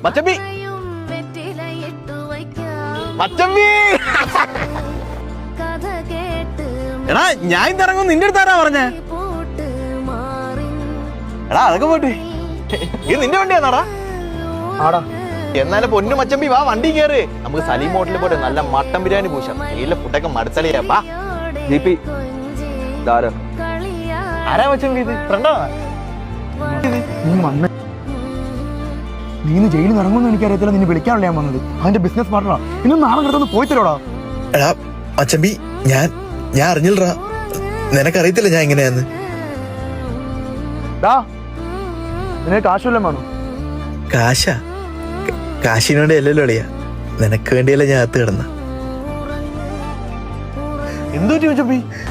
മച്ചമ്പി മച്ചമ്പി എടാ ഞാൻ ഇറങ്ങും നിന്റെ അടുത്താരാ പറഞ്ഞേ? എടാ അതൊക്കെ പോട്ടെ, ഇത് നിന്റെ വണ്ടിയാന്നാടാ? ആടാ. എന്നാലും പൊന്നു മച്ചമ്പി വാ, വണ്ടി കയറ്. നമുക്ക് സലീം ഹോട്ടലിൽ പോയിട്ട് നല്ല മട്ടൻ ബിരിയാണി പൂശാം. വീട്ടിലെ ഫുഡൊക്കെ മടുത്തളിയാ. വാ ദീപി ഇതാരോ? ആരാ മച്ചമ്പി? ഇത് ഫ്രണ്ടാ? നീ ഇന്ന് ജയിലിൽ ഇറങ്ങുമെന്ന് എനിക്കറിയത്തില്ല. നിന്നെ വിളിക്കാനുള്ള ഞാൻ വന്നത് അവന്റെ ബിസിനസ് പാർട്ണറാ. ഇന്നും നാളെ കിടന്ന് പോയി തരോടാ. എടാ മച്ചമ്പി, ഞാൻ അറിഞ്ഞില്ലടാ. നിനക്കറിയത്തില്ല ഞാൻ എങ്ങനെയാന്ന്. നിനക്ക് കാശുവല്ലോ വേണോ? കാശിന് വേണ്ടി അല്ലല്ലോ അളിയാ, നിനക്ക് വേണ്ടിയല്ല ഞാൻ അകത്ത് കിടന്ന. എന്തു പറ്റി മച്ചമ്പി?